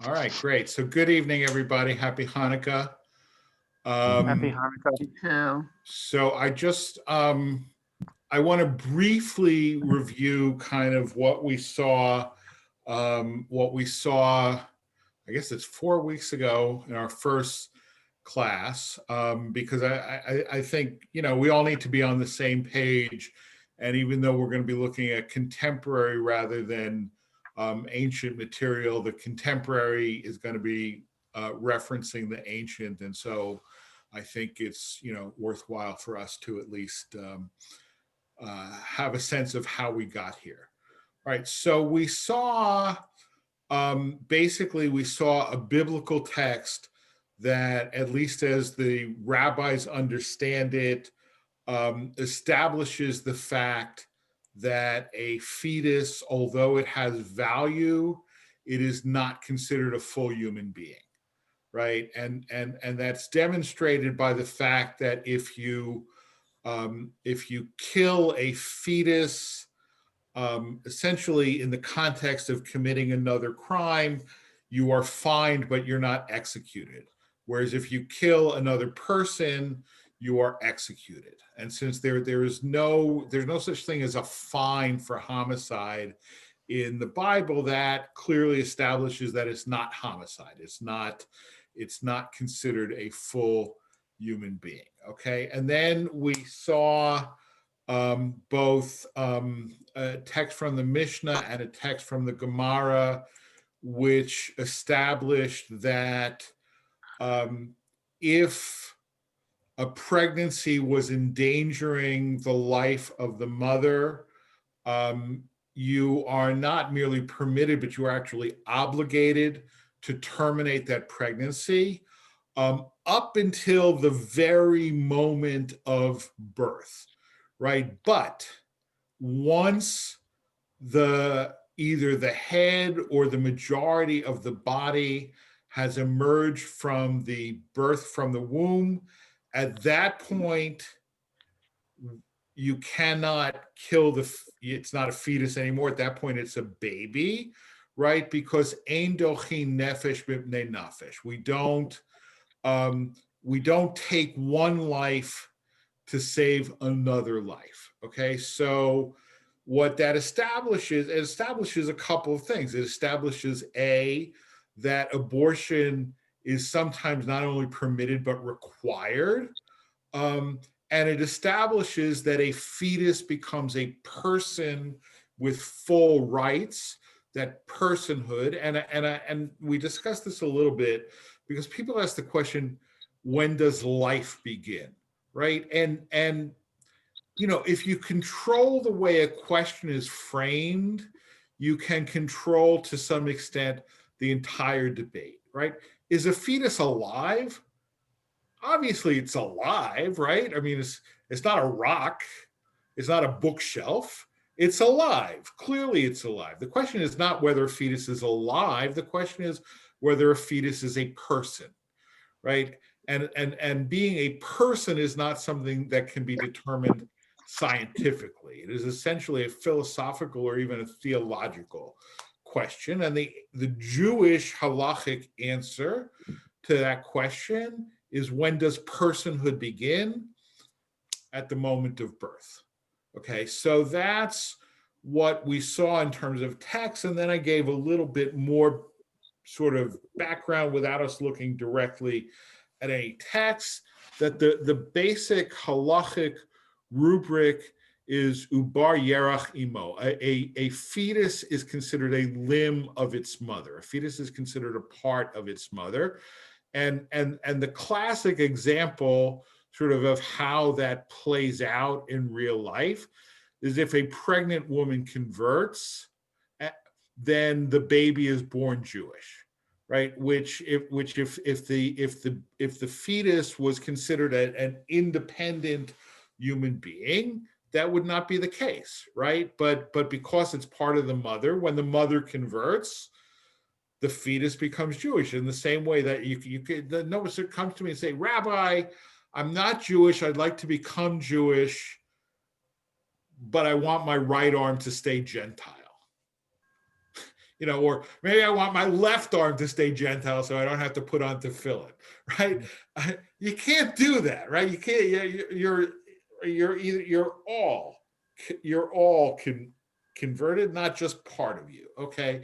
All right, great. So good evening, everybody. Happy Hanukkah. Happy Um, Hanukkah. Me too. so I want to briefly review kind of what we saw, I guess it's 4 weeks ago in our first class, because I think, we all need to be on the same page. And even though we're going to be looking at contemporary rather than ancient material, the contemporary is going to be referencing the ancient. And so I think it's, worthwhile for us to at least have a sense of how we got here. All right, so we saw basically we saw a biblical text that, at least as the rabbis understand it, establishes the fact that a fetus, although it has value, it is not considered a full human being, right? And that's demonstrated by the fact that if you kill a fetus, essentially in the context of committing another crime, you are fined, but you're not executed. Whereas if you kill another person, you are executed. And since there's no such thing as a fine for homicide in the Bible, that clearly establishes that it's not homicide. It's not considered a full human being. Okay, and then we saw both a text from the Mishnah and a text from the Gemara, which established that if a pregnancy was endangering the life of the mother, you are not merely permitted, but you are actually obligated to terminate that pregnancy up until the very moment of birth, right? But once either the head or the majority of the body has emerged from the birth from the womb, at that point, you cannot kill it's not a fetus anymore. At that point, it's a baby, right? Because ein dochin nefesh b'pnei nafesh. We don't take one life to save another life. Okay, so what that establishes, it establishes a couple of things. It establishes that abortion is sometimes not only permitted but required, and it establishes that a fetus becomes a person with full rights, that personhood. And we discussed this a little bit because people ask the question, when does life begin, right? And if you control the way a question is framed, you can control to some extent the entire debate, right? Is a fetus alive? Obviously it's alive, right? I mean, it's not a rock, it's not a bookshelf, it's alive. Clearly it's alive. The question is not whether a fetus is alive, the question is whether a fetus is a person, right? And being a person is not something that can be determined scientifically. It is essentially a philosophical or even a theological question. And the Jewish halachic answer to that question is, when does personhood begin? At the moment of birth. Okay, so that's what we saw in terms of text. And then I gave a little bit more sort of background without us looking directly at any text, that the basic halachic rubric is ubar yerach imo. A fetus is considered a limb of its mother. A fetus is considered a part of its mother. And the classic example sort of how that plays out in real life is if a pregnant woman converts, then the baby is born Jewish, right? Which if the fetus was considered an independent human being, that would not be the case, right? But because it's part of the mother, when the mother converts, the fetus becomes Jewish. In the same way that you could, the novice comes to me and say, Rabbi, I'm not Jewish, I'd like to become Jewish, but I want my right arm to stay Gentile. or maybe I want my left arm to stay Gentile so I don't have to put on tefillin, right? You can't do that, right? You can't. You're all converted, not just part of you. Okay,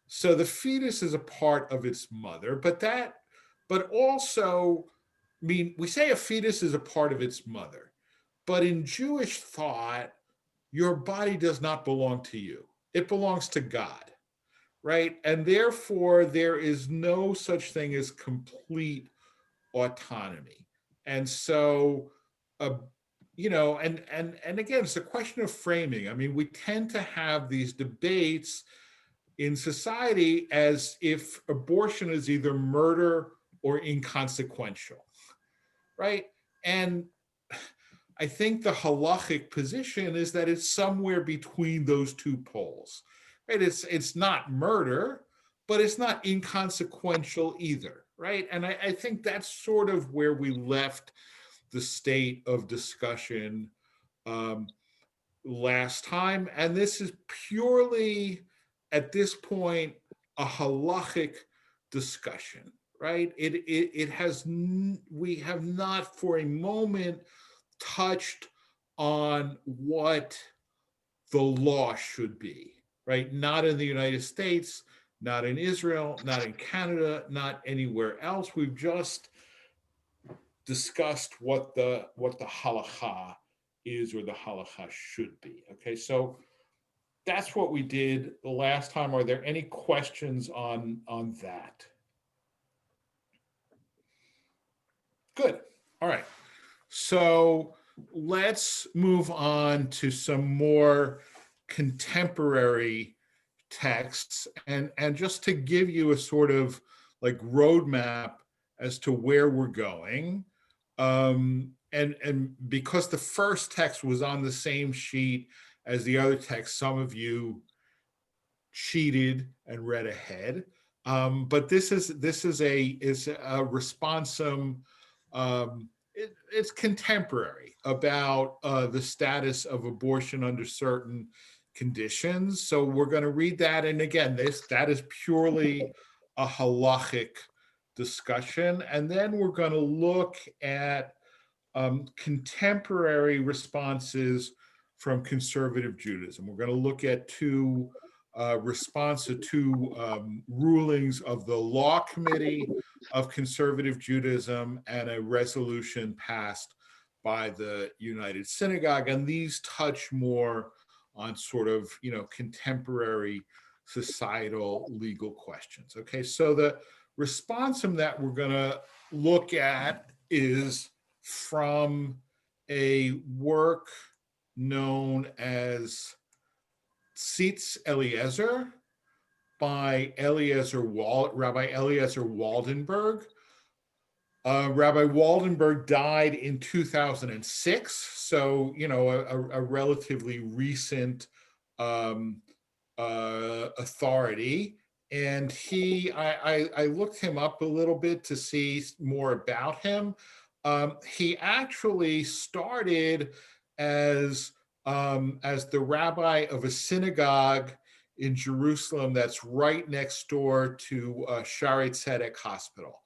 so the fetus is a part of its mother, but also, I mean, we say a fetus is a part of its mother, but in Jewish thought, your body does not belong to you. It belongs to God, right? And therefore, there is no such thing as complete autonomy. And so, uh, and again, it's a question of framing. I mean, we tend to have these debates in society as if abortion is either murder or inconsequential, right? And I think the halachic position is that it's somewhere between those two poles, right? It's not murder, but it's not inconsequential either, right? And I think that's sort of where we left the state of discussion um, last time. And this is purely, at this point, a halachic discussion, right? It has, we have not for a moment touched on what the law should be, right? Not in the United States, not in Israel, not in Canada, not anywhere else. We've just discussed what the halacha is or the halacha should be. Okay, so that's what we did the last time. Are there any questions on that? Good. All right. So let's move on to some more contemporary texts, and just to give you a sort of like roadmap as to where we're going. And because the first text was on the same sheet as the other text, some of you cheated and read ahead. But this is a responsum. It's contemporary about the status of abortion under certain conditions. So we're going to read that, and again, that is purely a halachic discussion, and then we're going to look at contemporary responses from conservative Judaism. We're going to look at two responses to rulings of the Law Committee of Conservative Judaism and a resolution passed by the United Synagogue. And these touch more on sort of, contemporary societal legal questions. Okay, so the responsum that we're going to look at is from a work known as Tzitz Eliezer by Rabbi Eliezer Waldenberg. Rabbi Waldenberg died in 2006, so a relatively recent authority. And I looked him up a little bit to see more about him. He actually started as the rabbi of a synagogue in Jerusalem that's right next door to Shaare Zedek Hospital.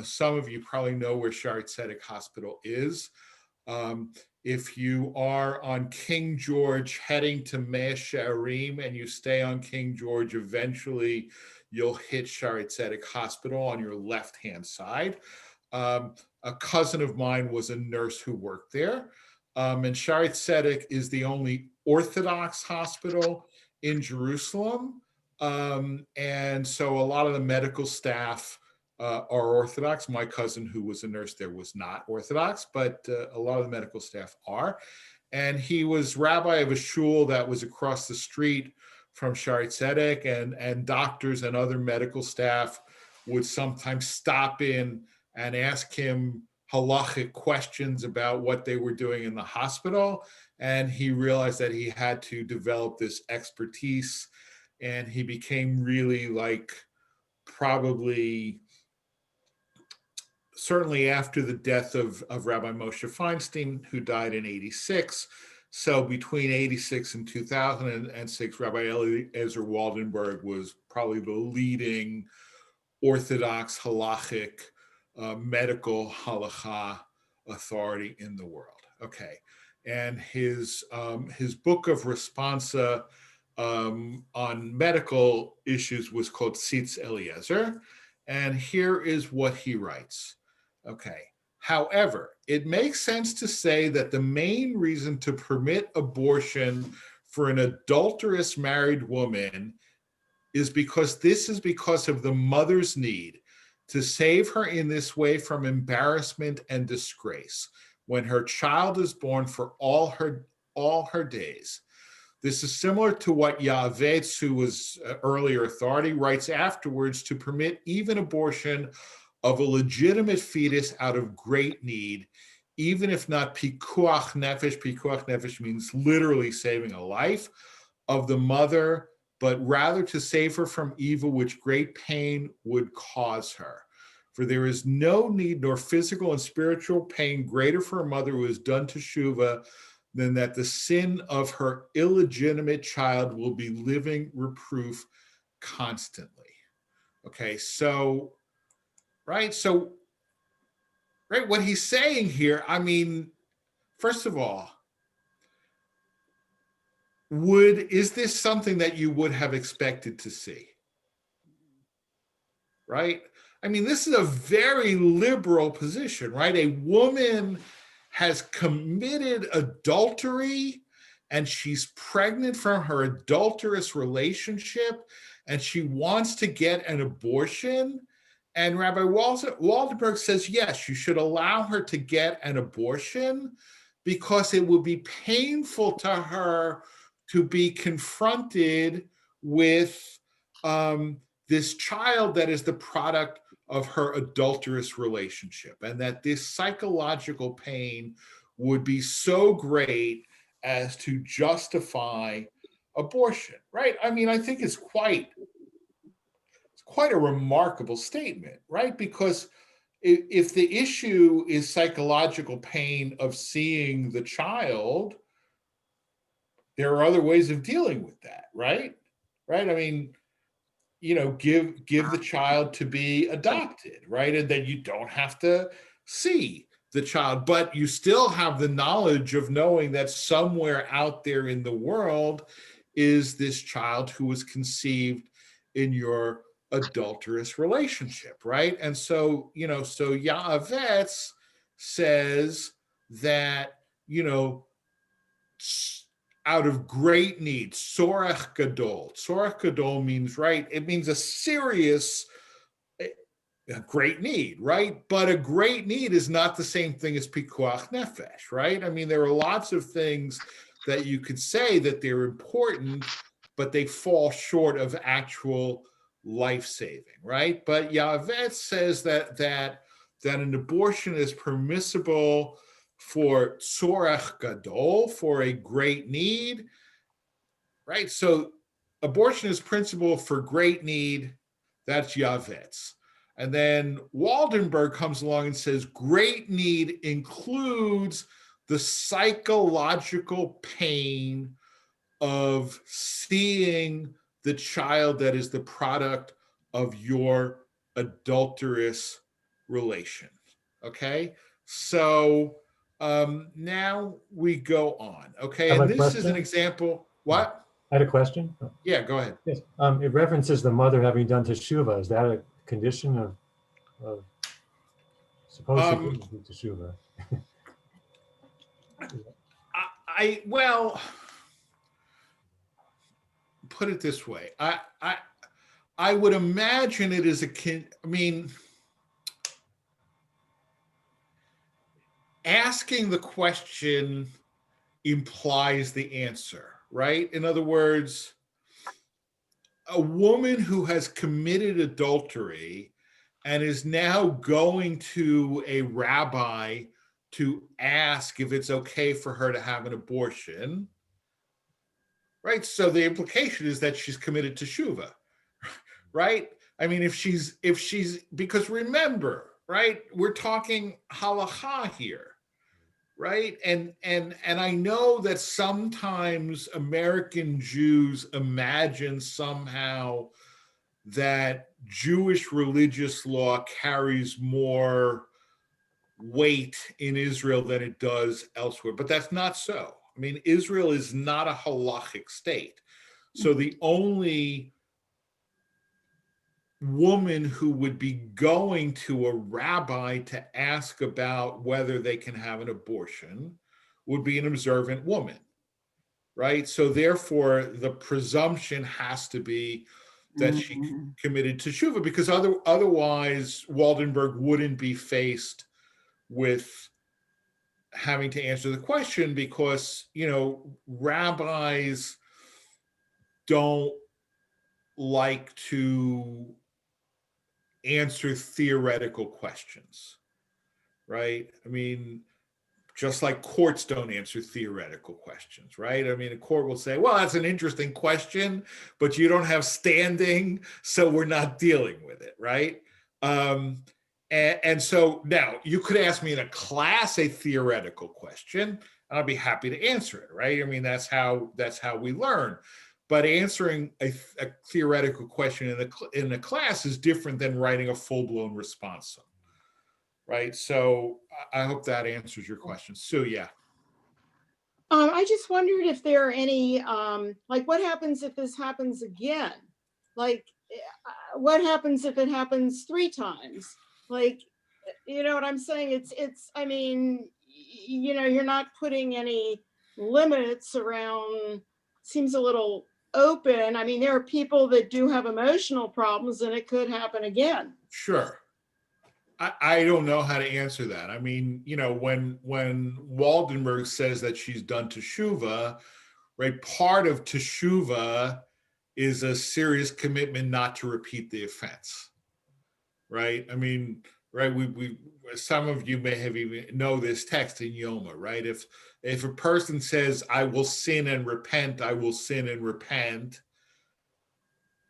Some of you probably know where Shaare Zedek Hospital is. If you are on King George heading to Mea Shearim and you stay on King George, eventually you'll hit Shaare Zedek Hospital on your left-hand side. A cousin of mine was a nurse who worked there. And Shaare Zedek is the only Orthodox hospital in Jerusalem. And so a lot of the medical staff are Orthodox. My cousin, who was a nurse there, was not Orthodox, but a lot of the medical staff are. And he was rabbi of a shul that was across the street from Shaare Zedek, and doctors and other medical staff would sometimes stop in and ask him halachic questions about what they were doing in the hospital. And he realized that he had to develop this expertise, and he became really probably certainly after the death of Rabbi Moshe Feinstein, who died in 86, So between 86 and 2006, Rabbi Eliezer Waldenberg was probably the leading Orthodox halachic medical halacha authority in the world. Okay, and his book of responsa on medical issues was called Tzitz Eliezer, and here is what he writes. Okay. However, it makes sense to say that the main reason to permit abortion for an adulterous married woman is because of the mother's need to save her in this way from embarrassment and disgrace when her child is born for all her days. This is similar to what Yavetz, who was earlier authority, writes afterwards to permit even abortion of a legitimate fetus out of great need, even if not pikuach nefesh. Pikuach nefesh means literally saving a life of the mother, but rather to save her from evil which great pain would cause her. For there is no need nor physical and spiritual pain greater for a mother who has done teshuvah than that the sin of her illegitimate child will be living reproof constantly. Okay, so, right, so, right, what he's saying here, I mean, first of all, is this something that you would have expected to see? Right? I mean, this is a very liberal position, right? A woman has committed adultery and she's pregnant from her adulterous relationship and she wants to get an abortion. And Rabbi Waldenberg says, yes, you should allow her to get an abortion because it would be painful to her to be confronted with this child that is the product of her adulterous relationship, and that this psychological pain would be so great as to justify abortion, right? I mean, I think it's quite a remarkable statement, right? Because if the issue is psychological pain of seeing the child, there are other ways of dealing with that, right? Right? I mean, give the child to be adopted, right? And then you don't have to see the child, but you still have the knowledge of knowing that somewhere out there in the world is this child who was conceived in your adulterous relationship, right? And so, so Yaavetz says that, out of great need, sorach gadol. Sorach gadol means, right, it means a serious, a great need, right? But a great need is not the same thing as pikuach nefesh, right? I mean, there are lots of things that you could say that they're important, but they fall short of actual life-saving, right? But Yavetz says that an abortion is permissible for tzorech gadol, for a great need, right? So abortion is principle for great need. That's Yavetz. And then Waldenberg comes along and says great need includes the psychological pain of seeing the child that is the product of your adulterous relation. Okay, so now we go on. Okay, Have and a this is an question? example. What? I had a question. Yeah, go ahead. Yes. It references the mother having done teshuvah. Is that a condition of suppose she didn't do teshuvah? Well, put it this way. I would imagine it is I mean, asking the question implies the answer, right? In other words, a woman who has committed adultery and is now going to a rabbi to ask if it's okay for her to have an abortion, right? So the implication is that she's committed teshuvah, right? I mean, if she's, because remember, right, we're talking halacha here, right? And I know that sometimes American Jews imagine somehow that Jewish religious law carries more weight in Israel than it does elsewhere, but that's not so. I mean, Israel is not a halachic state. So the only woman who would be going to a rabbi to ask about whether they can have an abortion would be an observant woman, right? So therefore, the presumption has to be that she committed teshuva, because otherwise Waldenberg wouldn't be faced with having to answer the question, because rabbis don't like to answer theoretical questions, right? I mean, just like courts don't answer theoretical questions, right? I mean, a court will say, well, that's an interesting question, but you don't have standing, so we're not dealing with it, right? And so now you could ask me in a class a theoretical question, and I'll be happy to answer it, right? I mean, that's how we learn. But answering a theoretical question in a class is different than writing a full-blown response, right? So I hope that answers your question. Sue, yeah. I just wondered if there are any, like, what happens if this happens again? Like, what happens if it happens 3 times? Like, you know what I'm saying? I mean, you're not putting any limits around, seems a little open. I mean, there are people that do have emotional problems and it could happen again. Sure. I don't know how to answer that. I mean, when Waldenberg says that she's done teshuva, right? Part of teshuva is a serious commitment not to repeat the offense, right? I mean, right? We some of you may have even know this text in Yoma, right? If a person says, "I will sin and repent," I will sin and repent,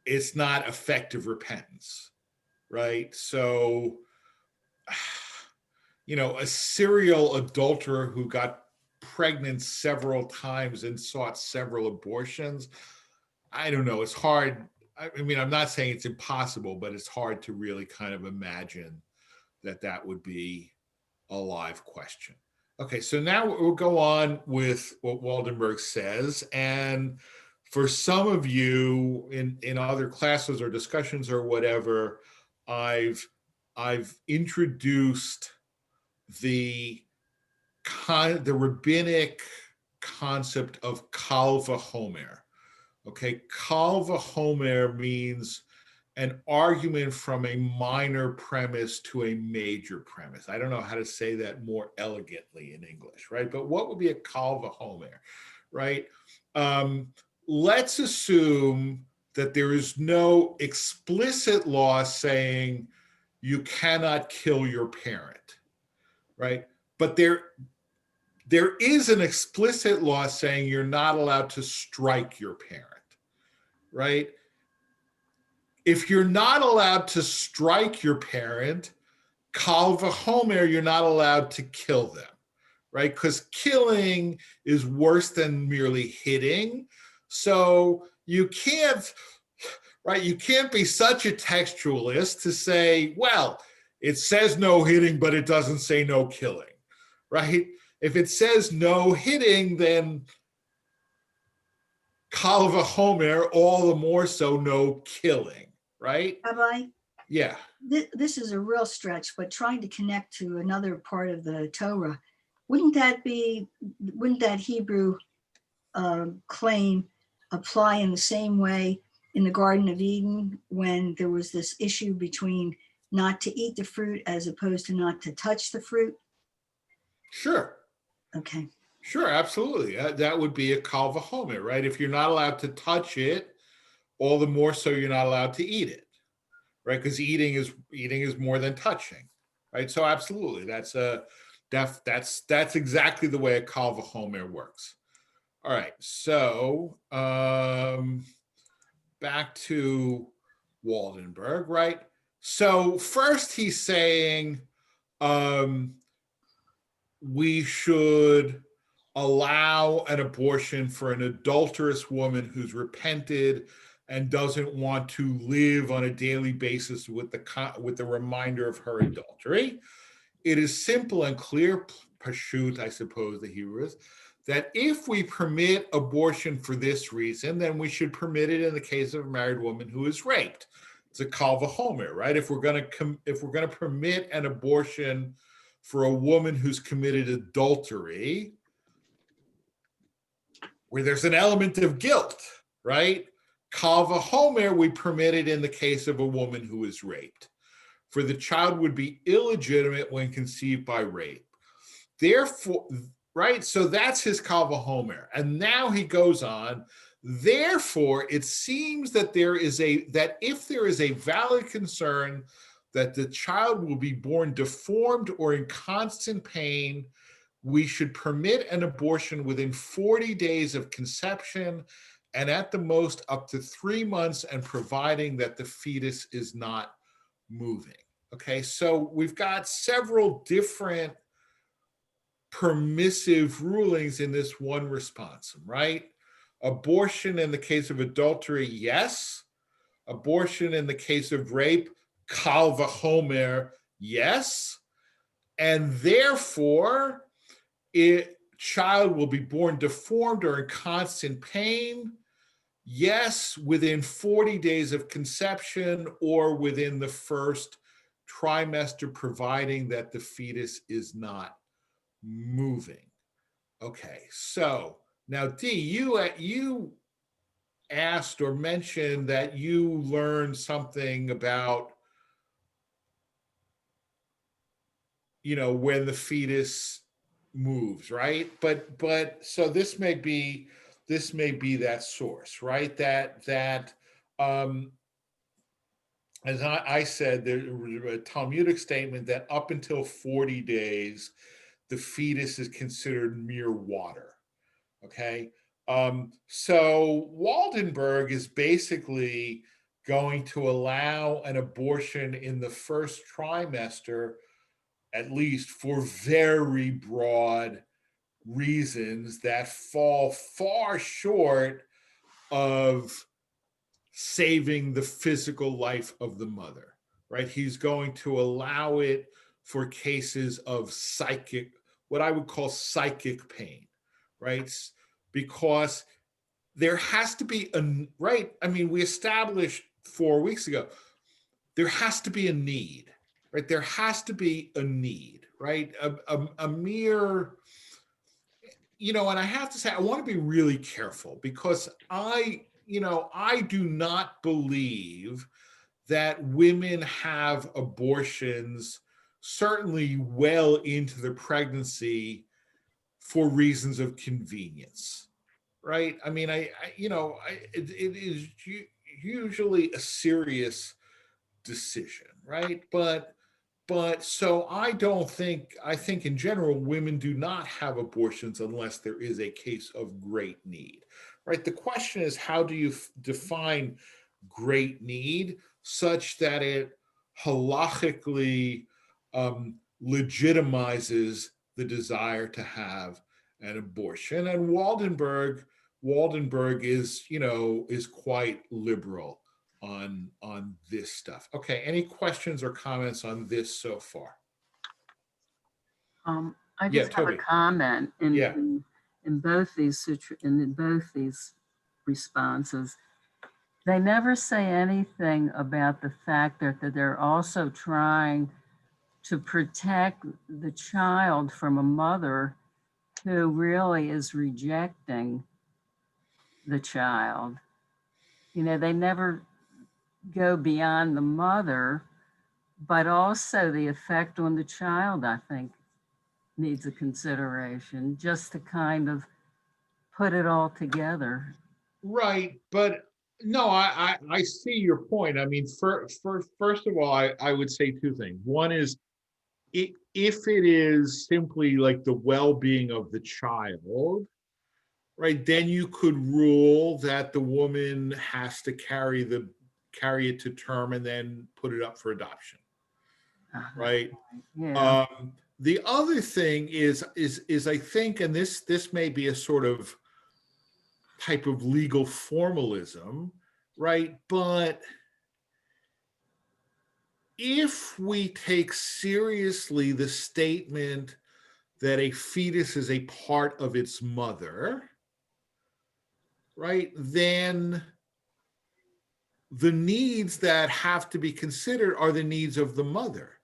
it's not effective repentance, right? So a serial adulterer who got pregnant several times and sought several abortions, I don't know. It's hard. I mean, I'm not saying it's impossible, but it's hard to really kind of imagine that would be a live question. Okay, so now we'll go on with what Waldenberg says. And for some of you in other classes or discussions or whatever, I've introduced the rabbinic concept of kal vachomer. Okay, kal vachomer means an argument from a minor premise to a major premise. I don't know how to say that more elegantly in English, right? But what would be a kal vachomer, right? Let's assume that there is no explicit law saying you cannot kill your parent, right? But there is an explicit law saying you're not allowed to strike your parent, right? If you're not allowed to strike your parent, kal vachomer, you're not allowed to kill them, right? Because killing is worse than merely hitting. So you can't, right? You can't be such a textualist to say, well, it says no hitting, but it doesn't say no killing, right? If it says no hitting, then kal vachomer, all the more so no killing, right? Rabbi, Yeah. this is a real stretch, but trying to connect to another part of the Torah, wouldn't that Hebrew claim apply in the same way in the Garden of Eden when there was this issue between not to eat the fruit as opposed to not to touch the fruit? Sure. Okay. Sure, absolutely. That would be a kal vachomer, right? If you're not allowed to touch it, all the more so you're not allowed to eat it, right? Because eating is more than touching, right? So absolutely, that's exactly the way a kal vachomer works. All right, so back to Waldenberg, right? So first he's saying, we should allow an abortion for an adulterous woman who's repented and doesn't want to live on a daily basis with the reminder of her adultery. It is simple and clear, pashut, I suppose the Hebrew is, that if we permit abortion for this reason, then we should permit it in the case of a married woman who is raped. It's a kal v'chomer, right? If we're going to permit an abortion for a woman who's committed adultery, where there's an element of guilt, right? Kal v'chomer, we permit it in the case of a woman who is raped. For the child would be illegitimate when conceived by rape. Therefore, right? So that's his kal v'chomer. And now he goes on, therefore, it seems that if there is a valid concern that the child will be born deformed or in constant pain, we should permit an abortion within 40 days of conception and at the most up to 3 months, and providing that the fetus is not moving. Okay, so we've got several different permissive rulings in this one response, right? Abortion in the case of adultery, yes. Abortion in the case of rape, kal v'chomer, yes. And therefore, child will be born deformed or in constant pain, yes, within 40 days of conception or within the first trimester, providing that the fetus is not moving. Okay, so now Dee, you asked or mentioned that you learned something about, when the fetus moves, right? But so this may be that source, right? That as I said, there was a Talmudic statement that up until 40 days, the fetus is considered mere water. Okay. So Waldenberg is basically going to allow an abortion in the first trimester, at least for very broad reasons that fall far short of saving the physical life of the mother, right? He's going to allow it for cases of what I would call psychic pain, right? Because there has to be right? I mean, we established 4 weeks ago, there has to be a need, right? There has to be a need, right? A mere, and I have to say, I want to be really careful because I do not believe that women have abortions, certainly well into the pregnancy, for reasons of convenience, right? I mean, it is usually a serious decision, right? But so I think in general, women do not have abortions unless there is a case of great need, right? The question is, how do you define great need such that it halachically legitimizes the desire to have an abortion? And Waldenberg is quite liberal on this stuff. Okay, any questions or comments on this so far? I Yeah, just have a Toby. comment Yeah. in both these responses. They never say anything about the fact that they're also trying to protect the child from a mother who really is rejecting the child. They never go beyond the mother, but also the effect on the child, I think, needs a consideration, just to kind of put it all together. Right, but no, I see your point. I mean, first of all, I would say two things. One is, if it is simply like the well-being of the child, right, then you could rule that the woman has to carry it to term and then put it up for adoption, right? Yeah. the other thing is I think, and this may be a sort of type of legal formalism, right? But if we take seriously the statement that a fetus is a part of its mother, right, then the needs that have to be considered are the needs of the mother,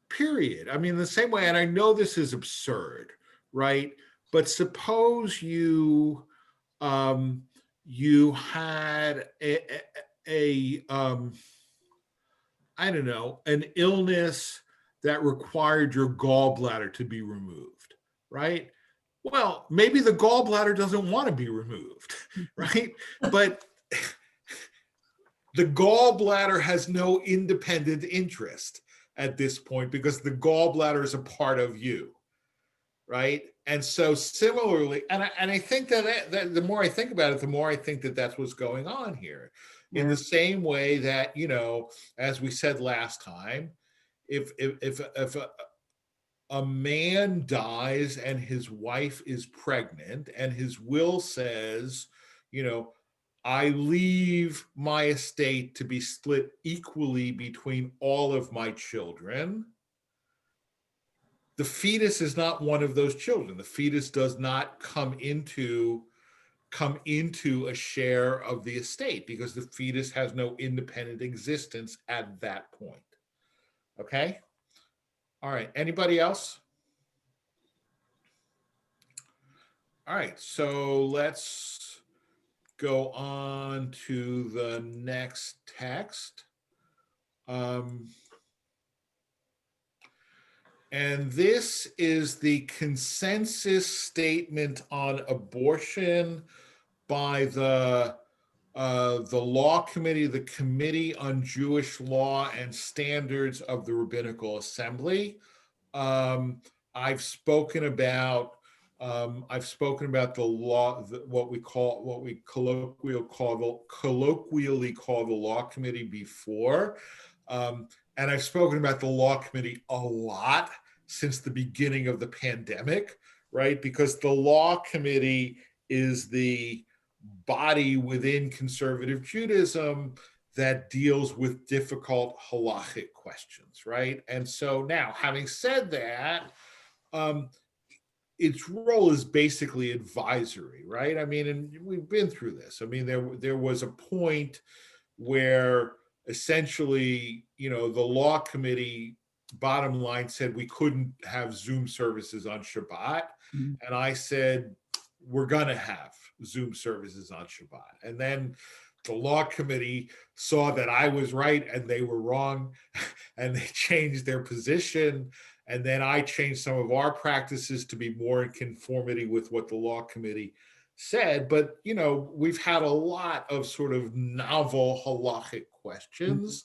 period. I mean, the same way, and I know this is absurd, right? But suppose you had a I don't know, an illness that required your gallbladder to be removed, right? Well, maybe the gallbladder doesn't want to be removed, right? But the gallbladder has no independent interest at this point because the gallbladder is a part of you, right? And so similarly, and I think that the more I think about it, the more I think that that's what's going on here. In Yeah. the same way that, as we said last time, if a man dies and his wife is pregnant and his will says, I leave my estate to be split equally between all of my children, the fetus is not one of those children. The fetus does not come into a share of the estate because the fetus has no independent existence at that point. Okay? All right. Anybody else? All right. So let's go on to the next text. And this is the consensus statement on abortion by the Law Committee, the Committee on Jewish Law and Standards of the Rabbinical Assembly. I've spoken about the law, what we colloquially call the Law Committee before. And I've spoken about the Law Committee a lot since the beginning of the pandemic, right? Because the Law Committee is the body within conservative Judaism that deals with difficult halachic questions, right? And so now, having said that, its role is basically advisory, right? I mean, and we've been through this. I mean, there was a point where essentially, the Law Committee bottom line said we couldn't have Zoom services on Shabbat. Mhm. And I said, we're going to have Zoom services on Shabbat. And then the Law Committee saw that I was right and they were wrong, and they changed their position. And then I changed some of our practices to be more in conformity with what the Law Committee said. But, we've had a lot of sort of novel halachic questions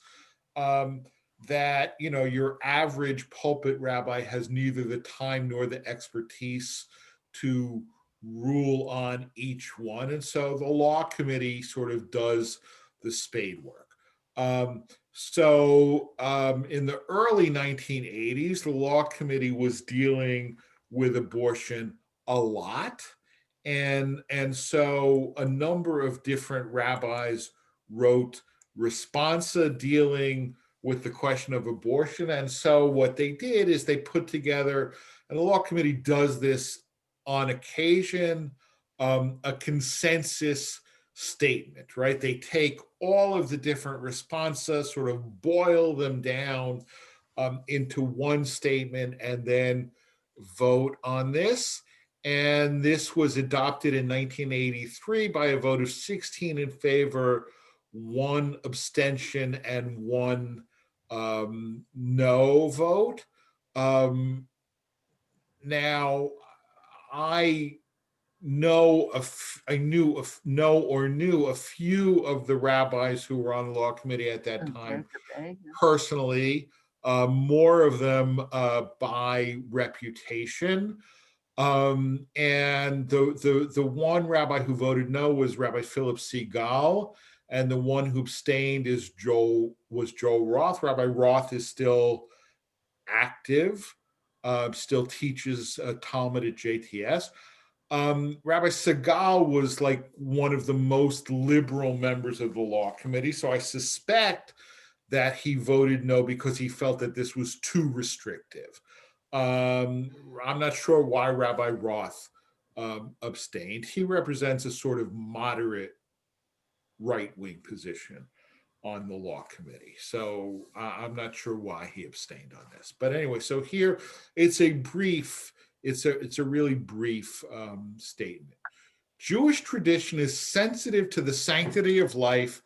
that, your average pulpit rabbi has neither the time nor the expertise to rule on each one. And so the Law Committee sort of does the spade work. In the early 1980s, the Law Committee was dealing with abortion a lot. And so a number of different rabbis wrote responsa dealing with the question of abortion. And so what they did is they put together, and the Law Committee does this on occasion, a consensus statement, right? They take all of the different responses, sort of boil them down into one statement, and then vote on this. And this was adopted in 1983 by a vote of 16 in favor, 1 abstention, and 1 no vote. Now, I knew a few of the rabbis who were on the Law Committee at that time personally, more of them by reputation. And the one rabbi who voted no was Rabbi Philip Segal, and the one who abstained was Joel Roth. Rabbi Roth is still active. still teaches Talmud at JTS. Rabbi Segal was like one of the most liberal members of the law committee. So I suspect that he voted no because he felt that this was too restrictive. I'm not sure why Rabbi Roth abstained. He represents a sort of moderate right-wing position on the law committee. So I'm not sure why he abstained on this. But anyway, so here it's a really brief statement. Jewish tradition is sensitive to the sanctity of life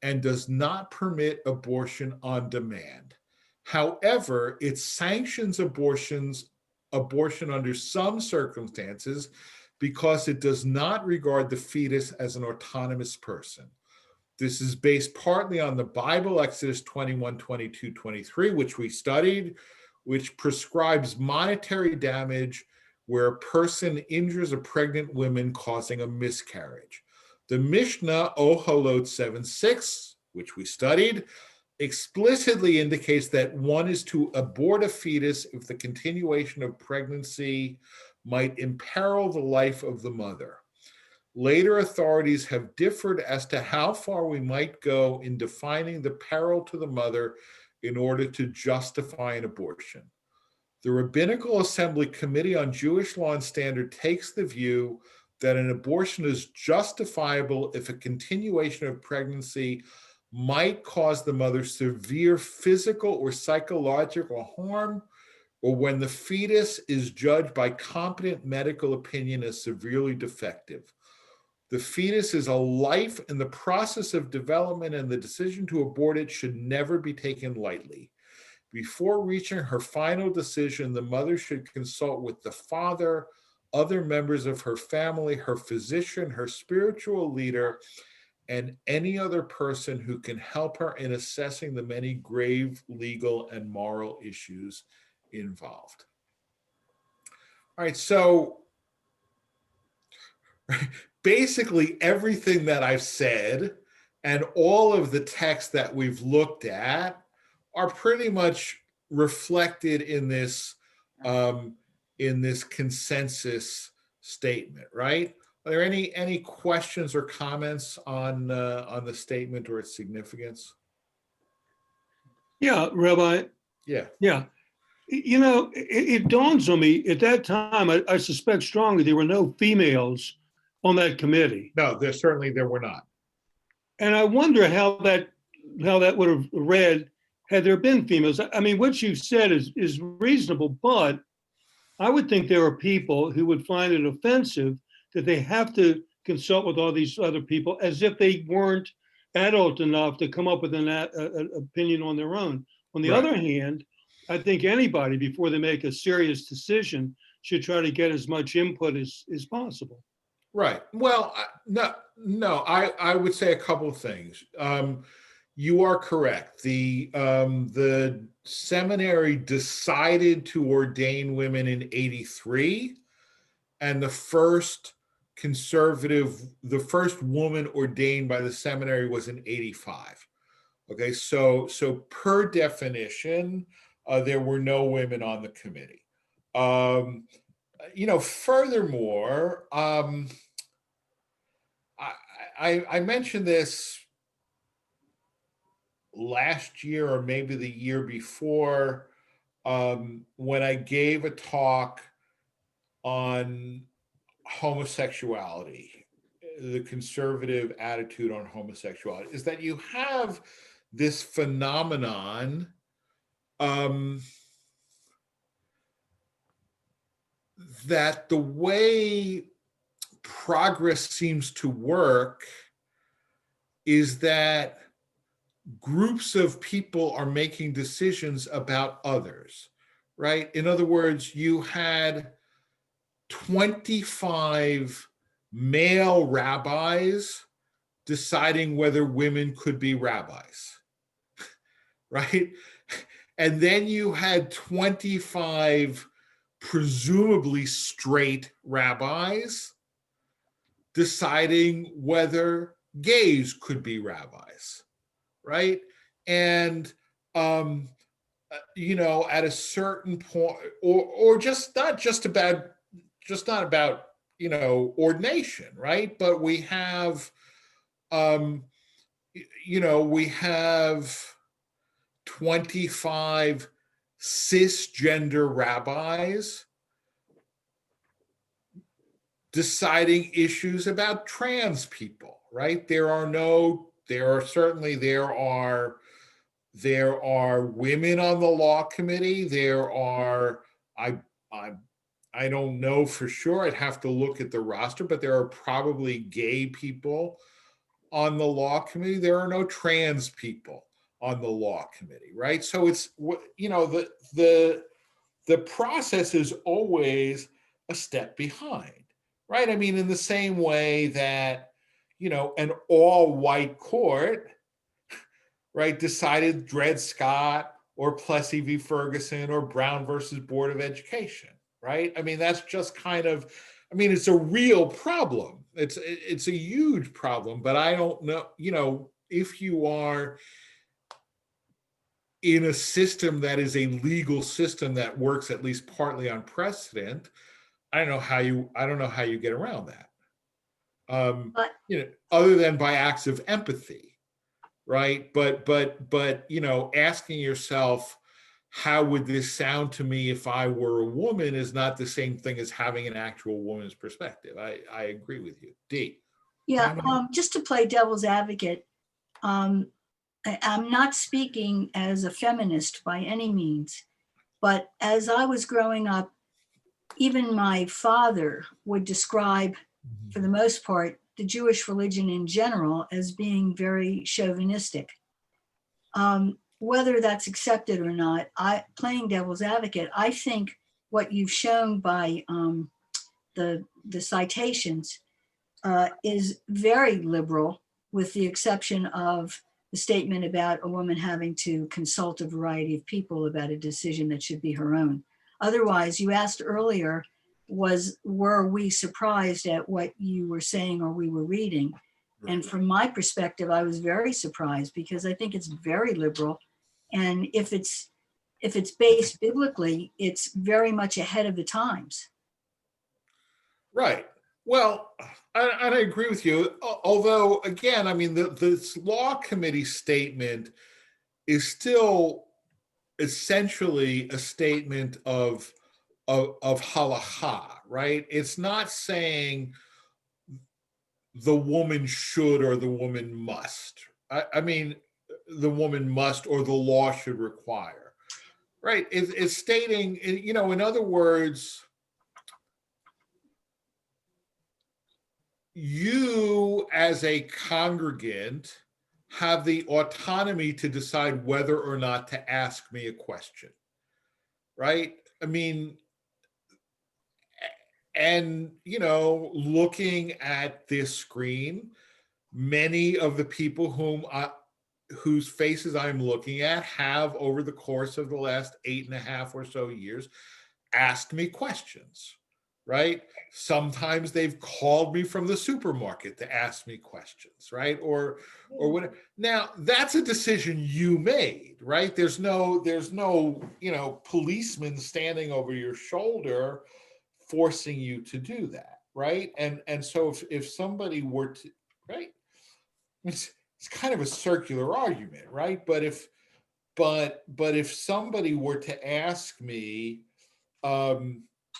and does not permit abortion on demand. However, it sanctions abortion under some circumstances because it does not regard the fetus as an autonomous person. This is based partly on the Bible, Exodus 21, 22, 23, which we studied, which prescribes monetary damage where a person injures a pregnant woman causing a miscarriage. The Mishnah, Oholot 7:6, which we studied, explicitly indicates that one is to abort a fetus if the continuation of pregnancy might imperil the life of the mother. Later authorities have differed as to how far we might go in defining the peril to the mother in order to justify an abortion. The Rabbinical Assembly Committee on Jewish Law and Standard takes the view that an abortion is justifiable if a continuation of pregnancy might cause the mother severe physical or psychological harm, or when the fetus is judged by competent medical opinion as severely defective. The fetus is a life in the process of development, and the decision to abort it should never be taken lightly. Before reaching her final decision, the mother should consult with the father, other members of her family, her physician, her spiritual leader, and any other person who can help her in assessing the many grave legal and moral issues involved. All right, so basically everything that I've said and all of the texts that we've looked at are pretty much reflected in this consensus statement, right? Are there any questions or comments on the statement or its significance? Yeah, Rabbi. Yeah. Yeah. You know, it dawns on me at that time, I suspect strongly there were no females on that committee. No, there were not. And I wonder how that would have read had there been females. I mean, what you've said is reasonable, but I would think there are people who would find it offensive that they have to consult with all these other people as if they weren't adult enough to come up with an opinion on their own. On the Right. other hand, I think anybody, before they make a serious decision, should try to get as much input as possible. Right. Well, no. I would say a couple of things. You are correct. The seminary decided to ordain women in '83, and the first woman ordained by the seminary was in '85. Okay, so per definition, there were no women on the committee. Furthermore, I mentioned this last year or maybe the year before, when I gave a talk on homosexuality, the conservative attitude on homosexuality, is that you have this phenomenon that the way progress seems to work is that groups of people are making decisions about others, right? In other words, you had 25 male rabbis deciding whether women could be rabbis, right? And then you had 25 presumably straight rabbis deciding whether gays could be rabbis, right? And you know, at a certain point, or just not about, you know, ordination, right? But we have, you know, we have 25 cisgender rabbis deciding issues about trans people, right? There are women on the law committee. I, I, I don't know for sure. I'd have to look at the roster, but there are probably gay people on the law committee. There are no trans people on the law committee, right? So it's, you know, the process is always a step behind, right? I mean, in the same way that, you know, an all-white court, right, decided Dred Scott or Plessy v. Ferguson or Brown versus Board of Education, right? I mean, that's just kind of, I mean, it's a real problem. It's a huge problem, but I don't know, you know, if you are in a system that is a legal system that works at least partly on precedent, I don't know how you get around that. But You know, other than by acts of empathy, right? But you know, asking yourself, how would this sound to me if I were a woman, is not the same thing as having an actual woman's perspective. I agree with you. D. yeah, just to play devil's advocate, I'm not speaking as a feminist by any means, but as I was growing up, even my father would describe, for the most part, the Jewish religion in general as being very chauvinistic. Whether that's accepted or not, playing devil's advocate, I think what you've shown by the citations is very liberal, with the exception of the statement about a woman having to consult a variety of people about a decision that should be her own. Otherwise, you asked earlier, were we surprised at what you were saying or we were reading? And from my perspective, I was very surprised, because I think it's very liberal. And if it's based biblically, it's very much ahead of the times. Right. Well, I agree with you. Although, again, I mean, this law committee statement is still essentially a statement of halakha, right? It's not saying the woman should or the woman must. I mean, the woman must or the law should require, right? It's stating, you know, in other words, you as a congregant have the autonomy to decide whether or not to ask me a question, right? I mean, and, you know, looking at this screen, many of the people whose faces I'm looking at have, over the course of the last 8.5 or so years, asked me questions, right? Sometimes they've called me from the supermarket to ask me questions, right? Or whatever. Now, that's a decision you made, right? There's no, you know, policeman standing over your shoulder forcing you to do that, right? And so if somebody were to, right? It's kind of a circular argument, right? But if somebody were to ask me,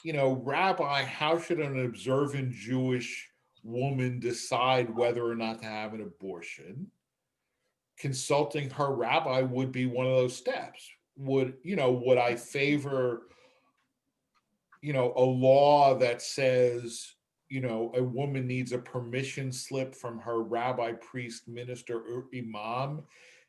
you know, Rabbi, how should an observant Jewish woman decide whether or not to have an abortion? Consulting her rabbi would be one of those steps. Would I favor, you know, a law that says, you know, a woman needs a permission slip from her rabbi, priest, minister, or imam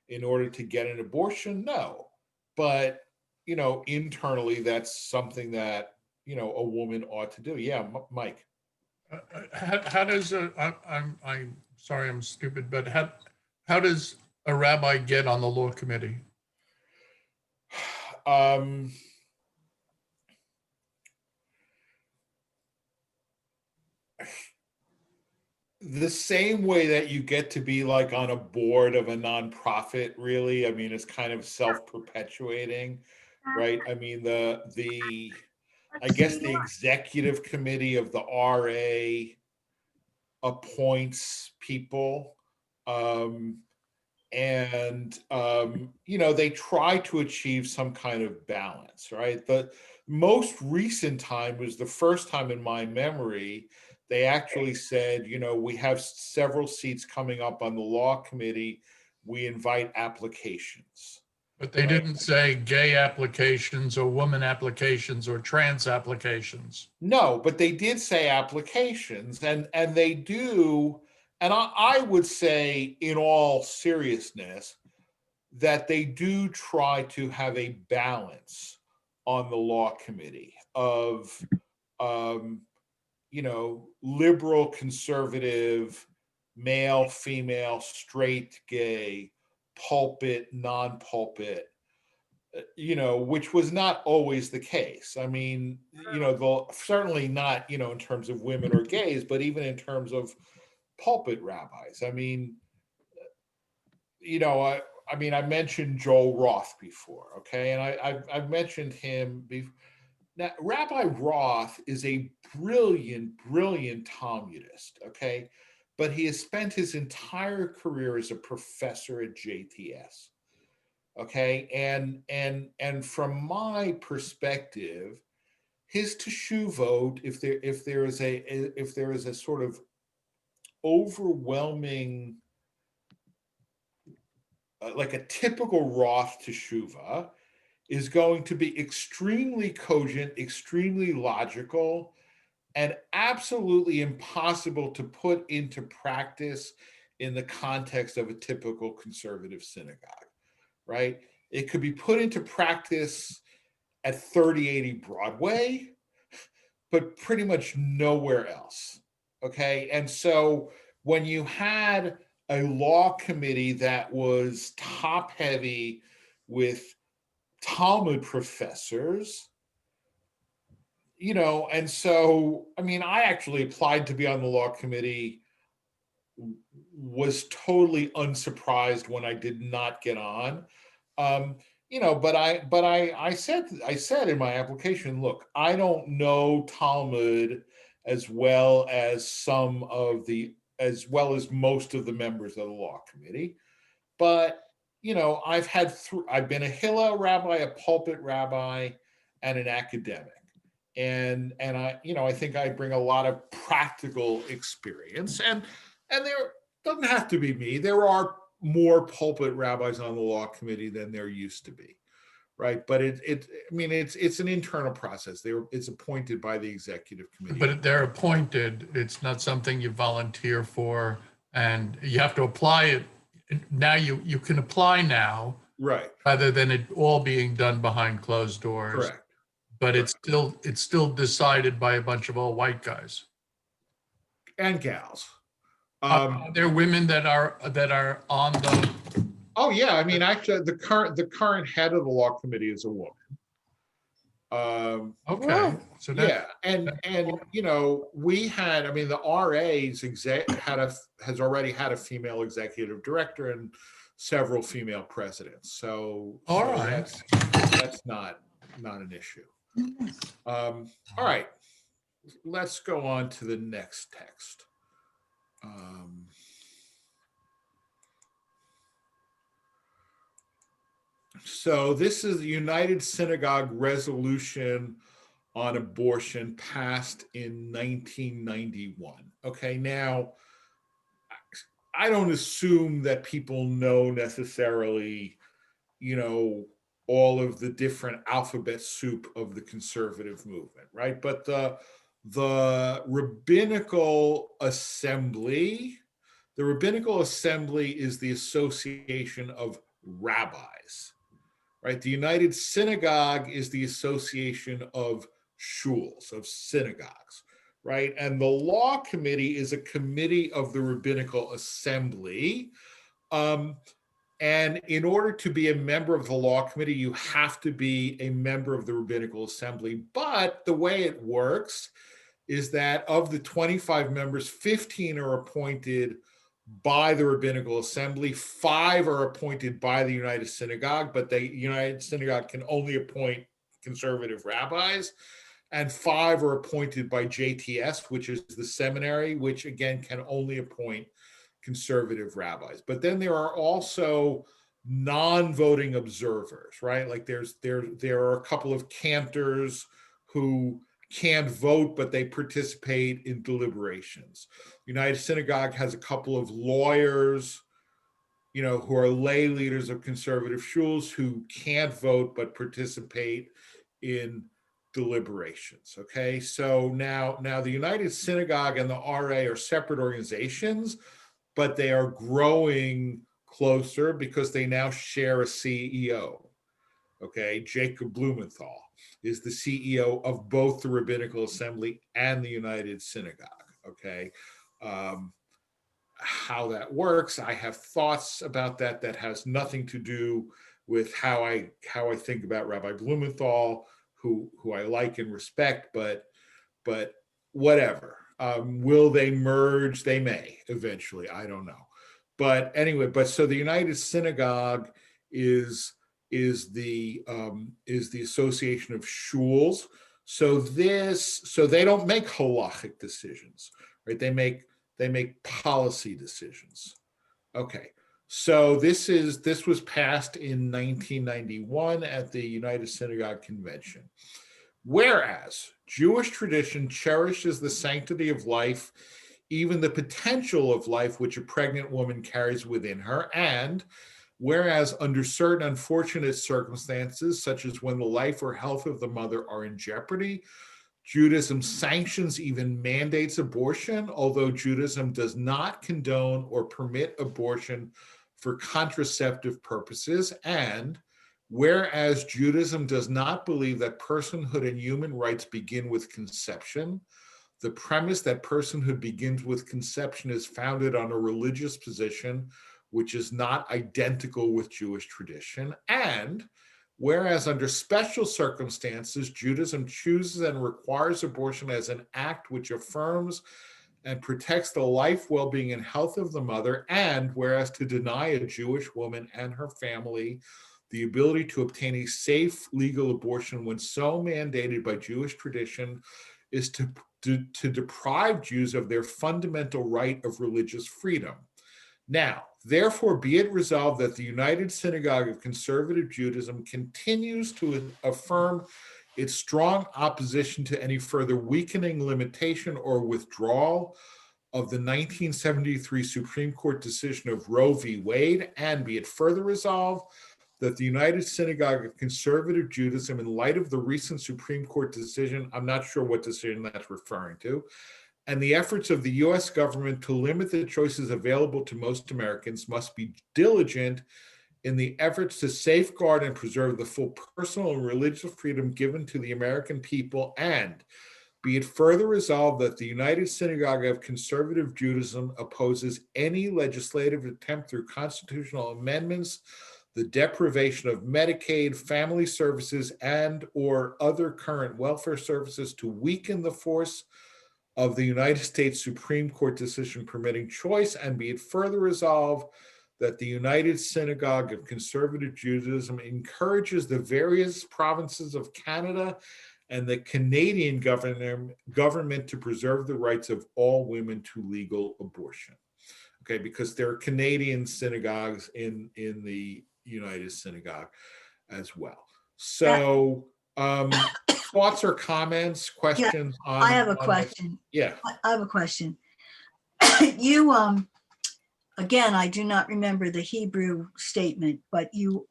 in order to get an abortion? No. But, you know, internally, that's something that, you know, a woman ought to do. Yeah, Mike. How does I'm sorry, I'm stupid, but how does a rabbi get on the law committee? The same way that you get to be like on a board of a nonprofit, really. I mean, it's kind of self-perpetuating, right? I mean, I guess the executive committee of the RA appoints people. They try to achieve some kind of balance, right? The most recent time was the first time in my memory they actually said, we have several seats coming up on the law committee. We invite applications. But they didn't say gay applications or woman applications or trans applications. No, but they did say applications, and they do. And I would say, in all seriousness, that they do try to have a balance on the law committee of, liberal, conservative, male, female, straight, gay, pulpit, non-pulpit, which was not always the case. I mean, certainly not, in terms of women or gays, but even in terms of pulpit rabbis. I mean, I mentioned Joel Roth before, okay? And I've mentioned him before. Now, Rabbi Roth is a brilliant, brilliant Talmudist, okay? But he has spent his entire career as a professor at JTS, okay? And from my perspective, his teshuvot, if there is a sort of overwhelming, like a typical Roth teshuva, is going to be extremely cogent, extremely logical, and absolutely impossible to put into practice in the context of a typical conservative synagogue, right? It could be put into practice at 3080 Broadway, but pretty much nowhere else, okay? And so when you had a law committee that was top heavy with Talmud professors, and so, I mean, I actually applied to be on the law committee, was totally unsurprised when I did not get on. But I said in my application, look, I don't know Talmud as well as most of the members of the law committee, but I've been a Hillel rabbi, a pulpit rabbi, and an academic. And I think I bring a lot of practical experience. And there doesn't have to be me. There are more pulpit rabbis on the law committee than there used to be, right? But it's an internal process. It's appointed by the executive committee. But they're appointed. It's not something you volunteer for, and you have to apply it. Now you can apply now, right? Rather than it all being done behind closed doors. Correct. But it's still decided by a bunch of old white guys and gals. There are women that are on the. Oh yeah, I mean, actually, the current head of the law committee is a woman. Okay, so yeah, and we had, I mean, the RA's has already had a female executive director and several female presidents. So all right, that's not an issue. All right, let's go on to the next text. So this is the United Synagogue resolution on abortion passed in 1991. Okay, now I don't assume that people know necessarily, all of the different alphabet soup of the conservative movement, right? But the Rabbinical Assembly is the association of rabbis, right? The United Synagogue is the association of shuls, of synagogues, right? And the law committee is a committee of the Rabbinical Assembly. And in order to be a member of the law committee, you have to be a member of the Rabbinical Assembly. But the way it works is that of the 25 members, 15 are appointed by the Rabbinical Assembly. 5 are appointed by the United Synagogue, but the United Synagogue can only appoint conservative rabbis. And 5 are appointed by JTS, which is the seminary, which again can only appoint conservative rabbis. But then there are also non-voting observers, right? Like there are a couple of cantors who can't vote, but they participate in deliberations. United Synagogue has a couple of lawyers, who are lay leaders of conservative shuls who can't vote but participate in deliberations. Okay, so now the United Synagogue and the RA are separate organizations, but they are growing closer because they now share a CEO. Okay, Jacob Blumenthal is the CEO of both the Rabbinical Assembly and the United Synagogue. Okay, how that works, I have thoughts about that has nothing to do with how I think about Rabbi Blumenthal, who I like and respect, but whatever. Will they merge? They may eventually. I don't know. But anyway, so the United Synagogue is the association of shuls. So they don't make halachic decisions, right? They make policy decisions. Okay. So this was passed in 1991 at the United Synagogue Convention. Whereas Jewish tradition cherishes the sanctity of life, even the potential of life which a pregnant woman carries within her, and whereas under certain unfortunate circumstances, such as when the life or health of the mother are in jeopardy, Judaism sanctions, even mandates abortion, although Judaism does not condone or permit abortion for contraceptive purposes, and whereas Judaism does not believe that personhood and human rights begin with conception, the premise that personhood begins with conception is founded on a religious position which is not identical with Jewish tradition. And whereas under special circumstances, Judaism chooses and requires abortion as an act which affirms and protects the life, well-being, and health of the mother, and whereas to deny a Jewish woman and her family the ability to obtain a safe legal abortion when so mandated by Jewish tradition is to deprive Jews of their fundamental right of religious freedom. Now, therefore, be it resolved that the United Synagogue of Conservative Judaism continues to affirm its strong opposition to any further weakening, limitation, or withdrawal of the 1973 Supreme Court decision of Roe v. Wade, and be it further resolved that the United Synagogue of Conservative Judaism, in light of the recent Supreme Court decision, I'm not sure what decision that's referring to, and the efforts of the US government to limit the choices available to most Americans, must be diligent in the efforts to safeguard and preserve the full personal and religious freedom given to the American people, and be it further resolved that the United Synagogue of Conservative Judaism opposes any legislative attempt through constitutional amendments, the deprivation of Medicaid, family services, and or other current welfare services to weaken the force of the United States Supreme Court decision permitting choice, and be it further resolved that the United Synagogue of Conservative Judaism encourages the various provinces of Canada and the Canadian government to preserve the rights of all women to legal abortion. Okay, because there are Canadian synagogues in the United Synagogue as well. So thoughts or comments, questions on? I have a question. Yeah. I have a question. You, again, I do not remember the Hebrew statement, but you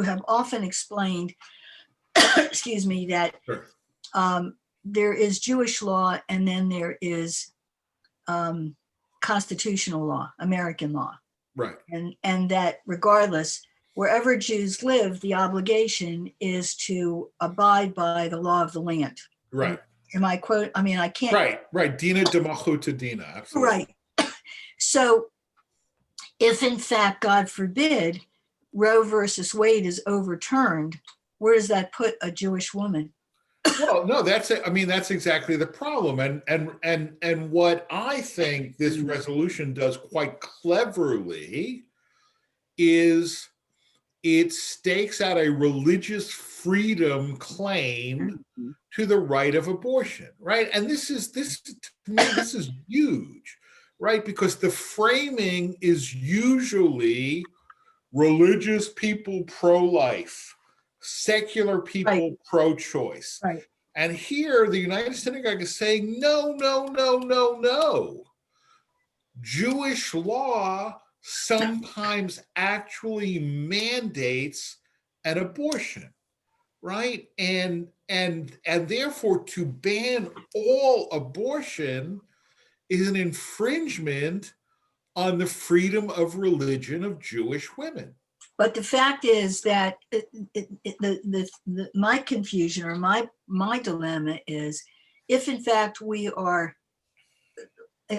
have often explained, excuse me, that Sure. There is Jewish law and then there is constitutional law, American law. Right. And that regardless, wherever Jews live, the obligation is to abide by the law of the land. Right. Am I quote? I mean, I can't. Right. Dina de Machuta Dina. Absolutely. Right. So if in fact, God forbid, Roe versus Wade is overturned, where does that put a Jewish woman? Well, no, that's it. I mean, that's exactly the problem. And what I think this resolution does quite cleverly is it stakes out a religious freedom claim to the right of abortion, right? And this to me, this is huge, right? Because the framing is usually religious people pro-life, secular people Right. pro-choice. Right. And here the United Synagogue is saying, no, no, no, no, no. Jewish law sometimes actually mandates an abortion, right? And therefore to ban all abortion is an infringement on the freedom of religion of Jewish women. But the fact is that my confusion or my dilemma is, if in fact we are,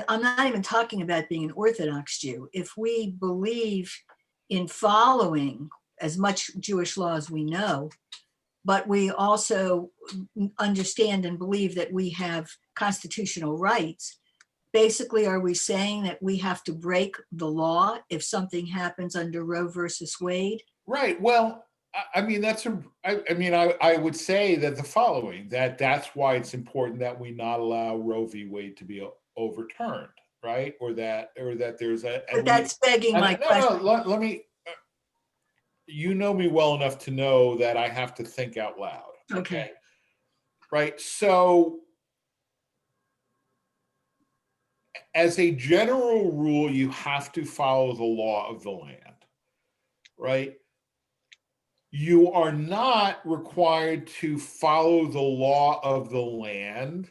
I'm not even talking about being an Orthodox Jew, if we believe in following as much Jewish law as we know, but we also understand and believe that we have constitutional rights, basically, are we saying that we have to break the law if something happens under Roe versus Wade? Right. Well, I mean, I would say that the following, that's why it's important that we not allow Roe v. Wade to be overturned, right? Or that there's a. But that's begging my question. No, let me, you know me well enough to know that I have to think out loud. Okay. Right. So as a general rule, you have to follow the law of the land, right? You are not required to follow the law of the land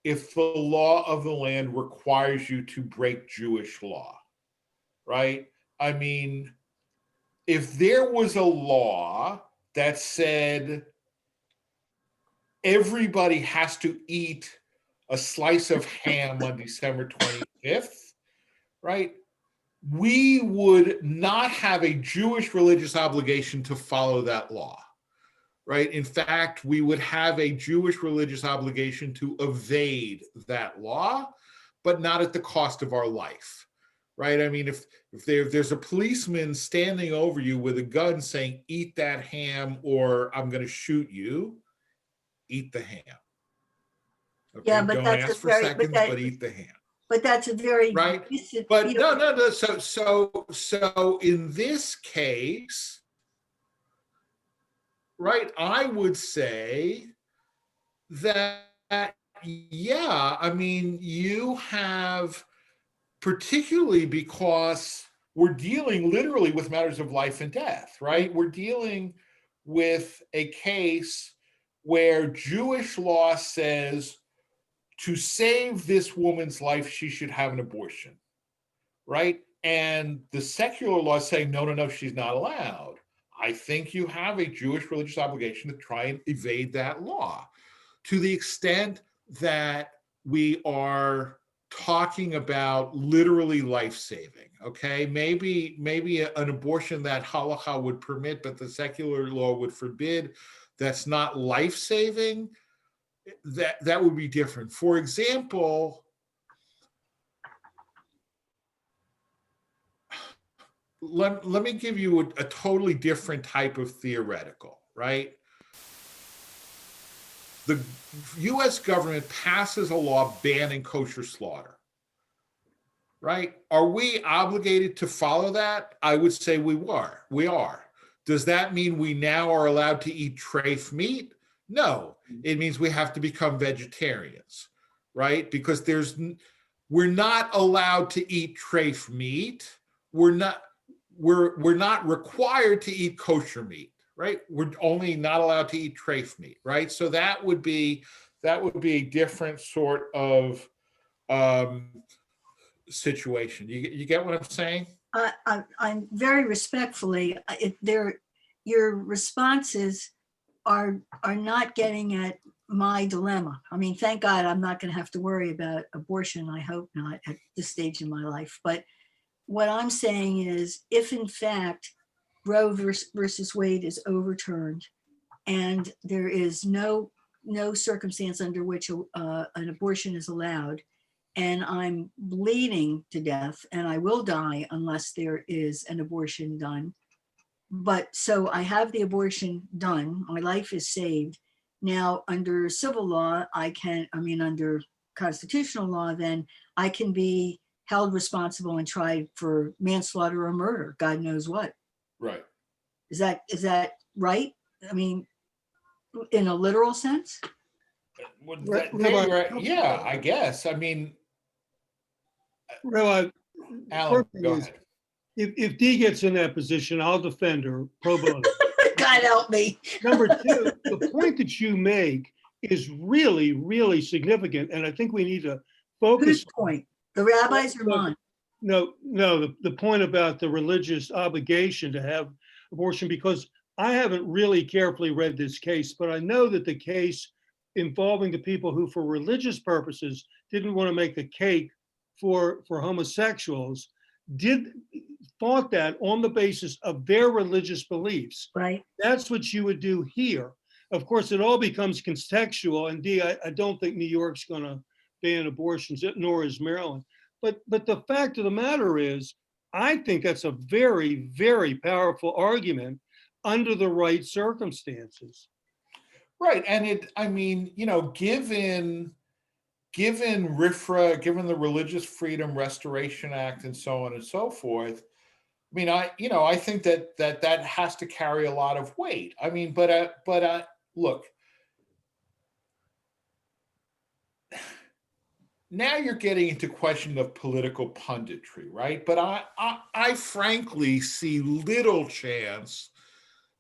if the law of the land requires you to break Jewish law, right? I mean, if there was a law that said everybody has to eat a slice of ham on December 25th, right? We would not have a Jewish religious obligation to follow that law, right? In fact, we would have a Jewish religious obligation to evade that law, but not at the cost of our life, right? I mean, if there's a policeman standing over you with a gun saying, eat that ham or I'm going to shoot you, eat the ham. Okay? Yeah, but don't that's ask for seconds, but eat the ham. But that's a very right. But no. So in this case, right, I would say that yeah, I mean, you have, particularly because we're dealing literally with matters of life and death, right? We're dealing with a case where Jewish law says to save this woman's life, she should have an abortion, right? And the secular law is saying, no, she's not allowed. I think you have a Jewish religious obligation to try and evade that law. To the extent that we are talking about literally life-saving, okay? Maybe an abortion that halakha would permit, but the secular law would forbid, that's not life-saving, that would be different. For example, let me give you a totally different type of theoretical, right? The US government passes a law banning kosher slaughter, right? Are we obligated to follow that? I would say we are. Does that mean we now are allowed to eat treif meat? No, it means we have to become vegetarians, right? Because we're not allowed to eat treif meat. We're not required to eat kosher meat, right? We're only not allowed to eat treif meat, right? So that would be a different sort of situation. You get what I'm saying? I'm very respectfully, your responses are not getting at my dilemma. I mean, thank God I'm not going to have to worry about abortion. I hope not at this stage in my life. But what I'm saying is, if in fact Roe versus Wade is overturned and there is no no circumstance under which an abortion is allowed, and I'm bleeding to death and I will die unless there is an abortion done. But so I have the abortion done, my life is saved. Now, under civil law, under constitutional law, then I can be held responsible and tried for manslaughter or murder, God knows what. Right. Is that right? I mean, in a literal sense? Yeah, I guess. I mean, Rabbi, Alan, first thing go is, ahead. if Dee gets in that position, I'll defend her pro bono. God help me. Number two, the point that you make is really, really significant, and I think we need to focus. Whose point? The rabbis or mine? No, the point about the religious obligation to have abortion, because I haven't really carefully read this case, but I know that the case involving the people who, for religious purposes, didn't want to make the cake for homosexuals, thought that on the basis of their religious beliefs. Right. That's what you would do here. Of course, it all becomes contextual, and Dee, I don't think New York's going to ban abortions, nor is Maryland. But the fact of the matter is, I think that's a very, very powerful argument under the right circumstances. Right. And given RFRA, given the Religious Freedom Restoration Act and so on and so forth, I think that has to carry a lot of weight. I mean, but look, now you're getting into question of political punditry, right? But I frankly see little chance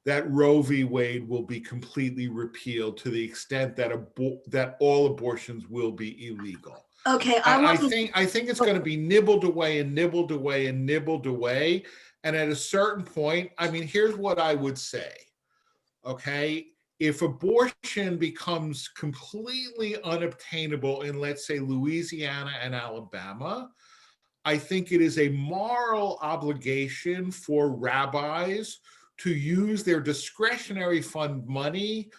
that Roe v. Wade will be completely repealed to the extent that that all abortions will be illegal. Okay, I think it's going to be nibbled away and nibbled away and nibbled away. And at a certain point, here's what I would say. Okay, if abortion becomes completely unobtainable in, let's say, Louisiana and Alabama, I think it is a moral obligation for rabbis to use their discretionary fund money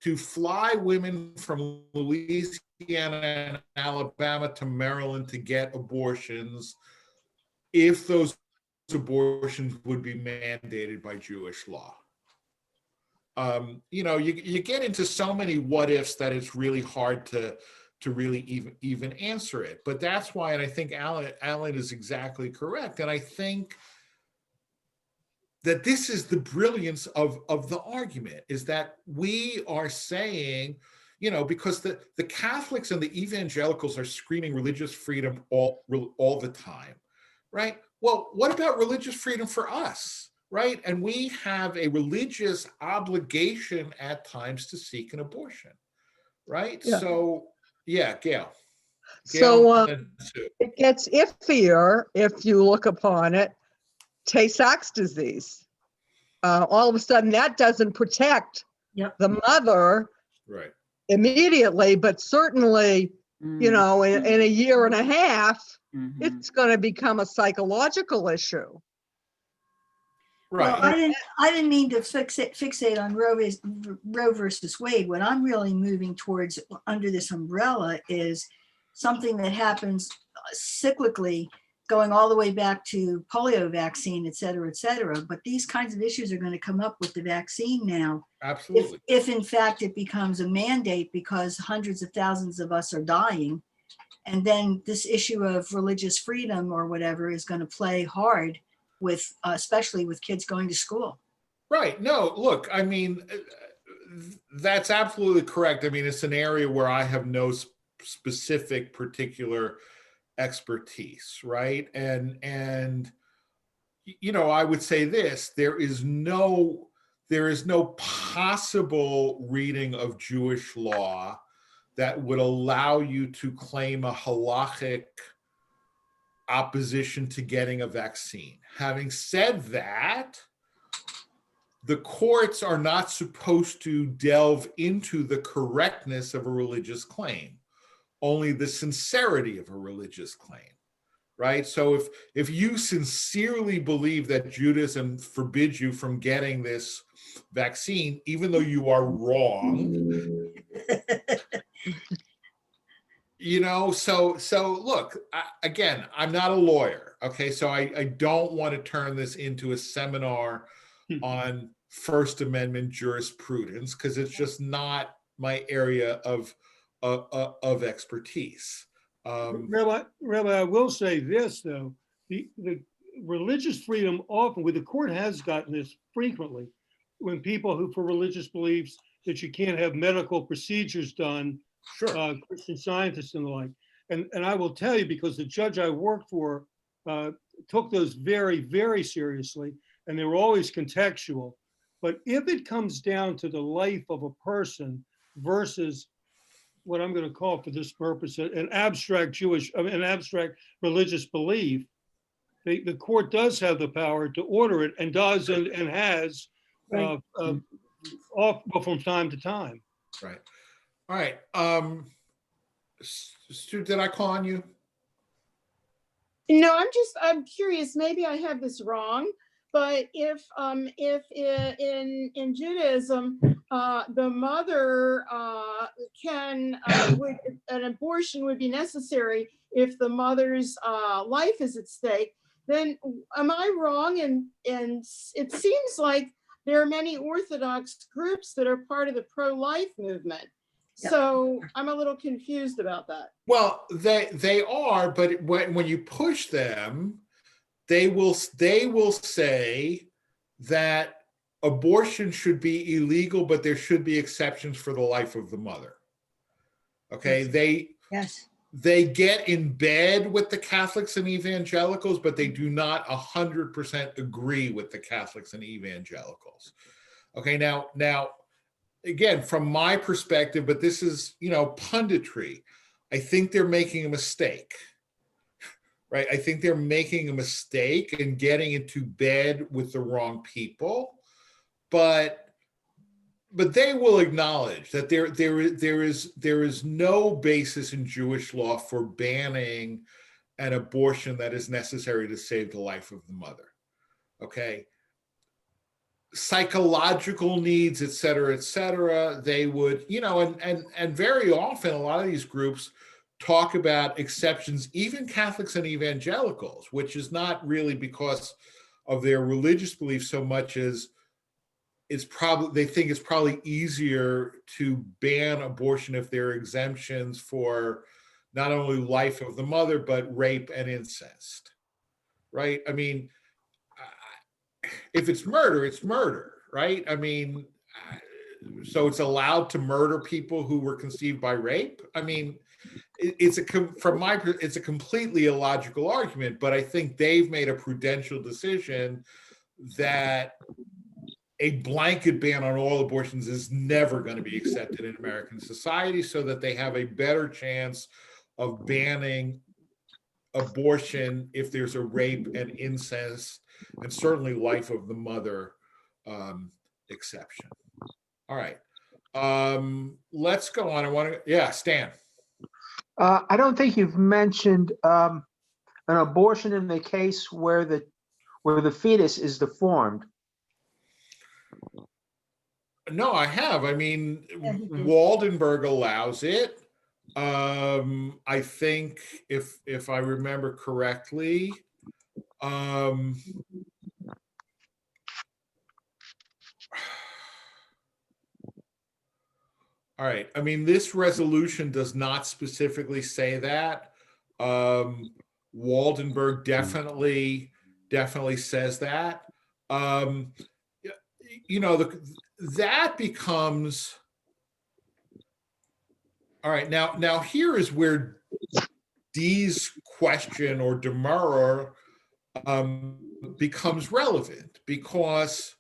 to fly women from Louisiana and Alabama to Maryland to get abortions if those abortions would be mandated by Jewish law. You get into so many what ifs that it's really hard to really even answer it. But that's why, and I think Alan is exactly correct. And I think that this is the brilliance of the argument, is that we are saying, because the Catholics and the evangelicals are screaming religious freedom all the time, right? Well, what about religious freedom for us, right? And we have a religious obligation at times to seek an abortion, right? Yeah. So, yeah, Gail. So it gets iffier if you look upon it. Tay-Sachs disease. All of a sudden, that doesn't protect the mother right immediately, but certainly, in a year and a half, it's going to become a psychological issue. Right. Well, I didn't mean to fixate on Roe versus Wade. What I'm really moving towards under this umbrella is something that happens cyclically, going all the way back to polio vaccine, et cetera, et cetera. But these kinds of issues are going to come up with the vaccine now. Absolutely. If in fact it becomes a mandate because hundreds of thousands of us are dying, and then this issue of religious freedom or whatever is going to play hard with, especially with kids going to school. Right. No, look, that's absolutely correct. It's an area where I have no specific particular expertise, right? And I would say this: there is no possible reading of Jewish law that would allow you to claim a halachic opposition to getting a vaccine. Having said that, the courts are not supposed to delve into the correctness of a religious claim, only the sincerity of a religious claim, right? So if you sincerely believe that Judaism forbids you from getting this vaccine, even though you are wrong, You know, so look, again, I'm not a lawyer, okay? So I don't want to turn this into a seminar on First Amendment jurisprudence because it's just not my area of expertise. Rabbi, I will say this though, the religious freedom often, where the court has gotten this frequently, when people who for religious beliefs that you can't have medical procedures done, Sure. Christian Scientists and the like. And I will tell you, because the judge I worked for took those very, very seriously, and they were always contextual. But if it comes down to the life of a person versus what I'm going to call for this purpose, an abstract an abstract religious belief, the court does have the power to order it and does and has Right. from time to time. Right. All right. Stu, did I call on you? No, I'm curious, maybe I have this wrong, but if in Judaism, the mother an abortion would be necessary if the mother's life is at stake, then am I wrong? And it seems like there are many Orthodox groups that are part of the pro-life movement. Yep. So I'm a little confused about that. Well, they are, but when you push them, they will say that abortion should be illegal, but there should be exceptions for the life of the mother. Okay, Yes. they get in bed with the Catholics and evangelicals, but they do not 100% agree with the Catholics and evangelicals. Okay, now again, from my perspective, but this is, punditry, I think they're making a mistake, right? I think they're making a mistake and getting into bed with the wrong people, but they will acknowledge that there is no basis in Jewish law for banning an abortion that is necessary to save the life of the mother. Okay. Psychological needs, et cetera, they would, and very often a lot of these groups talk about exceptions, even Catholics and evangelicals, which is not really because of their religious beliefs so much as they think it's probably easier to ban abortion if there are exemptions for not only life of the mother, but rape and incest, right? I mean, if it's murder, right? I mean, so it's allowed to murder people who were conceived by rape. I mean, it's a completely illogical argument, but I think they've made a prudential decision that a blanket ban on all abortions is never going to be accepted in American society, so that they have a better chance of banning abortion if there's a rape and incest and certainly life of the mother exception. All right. Let's go on. Stan. I don't think you've mentioned an abortion in the case where the fetus is deformed. No, I have. I mean, Yeah, he did. Waldenberg allows it. I think if I remember correctly, all right. I mean, this resolution does not specifically say that. Waldenberg definitely says that. That becomes all right. Now here is where Dee's question or demurrer becomes relevant, because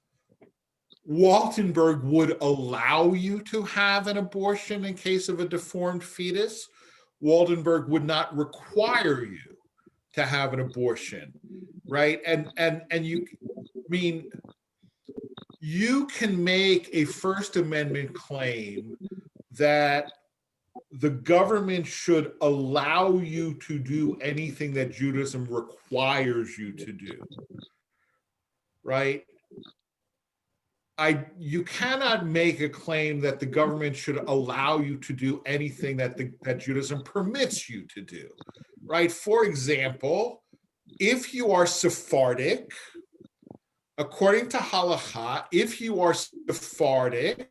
Waldenberg would allow you to have an abortion in case of a deformed fetus. Waldenberg would not require you to have an abortion, right? And you can make a First Amendment claim that the government should allow you to do anything that Judaism requires you to do, right? you cannot make a claim that the government should allow you to do anything that Judaism permits you to do, right? For example, if you are Sephardic, according to halakha, if you are Sephardic,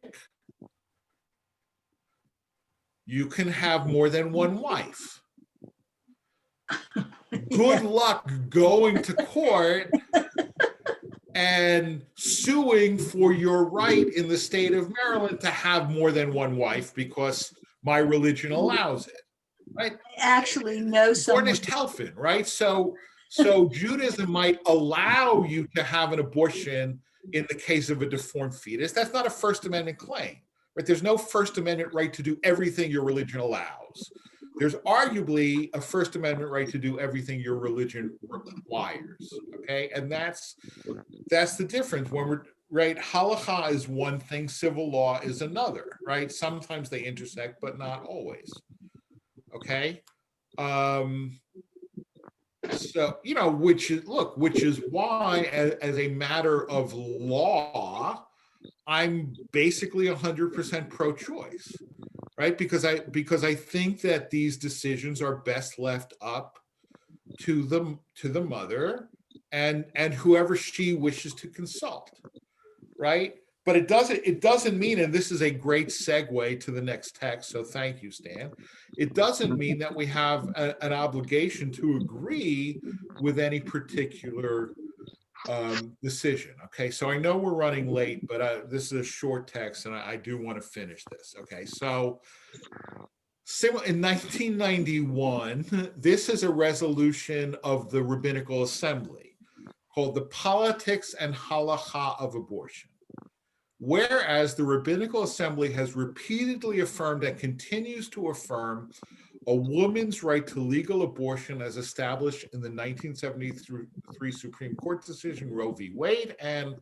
you can have more than one wife. Good luck going to court and suing for your right in the state of Maryland to have more than one wife because my religion allows it, right? I actually know someone. Gornish Telfin, right? So Judaism might allow you to have an abortion in the case of a deformed fetus. That's not a First Amendment claim, right? There's no First Amendment right to do everything your religion allows. There's arguably a First Amendment right to do everything your religion requires, okay? And that's the difference. When we're, right, halakha is one thing, civil law is another, right? Sometimes they intersect, but not always, okay? So, you know, which is why as a matter of law, I'm basically 100% pro-choice, right? Because I think that these decisions are best left up to the mother and whoever she wishes to consult, right? But it doesn't mean, and this is a great segue to the next text, so thank you, Stan. It doesn't mean that we have an obligation to agree with any particular decision. Okay, so I know we're running late, but this is a short text and I do want to finish this. Okay, so in 1991, this is a resolution of the Rabbinical Assembly called the Politics and Halakha of Abortion. Whereas the Rabbinical Assembly has repeatedly affirmed and continues to affirm a woman's right to legal abortion as established in the 1973 Supreme Court decision Roe v. Wade, and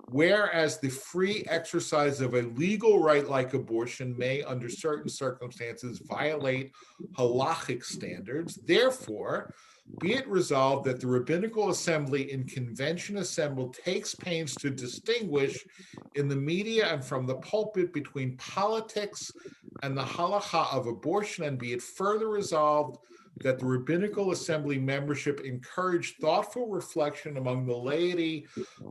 whereas the free exercise of a legal right like abortion may under certain circumstances violate halachic standards, therefore, be it resolved that the Rabbinical Assembly in convention assembled takes pains to distinguish in the media and from the pulpit between politics and the halakha of abortion, and be it further resolved that the Rabbinical Assembly membership encourage thoughtful reflection among the laity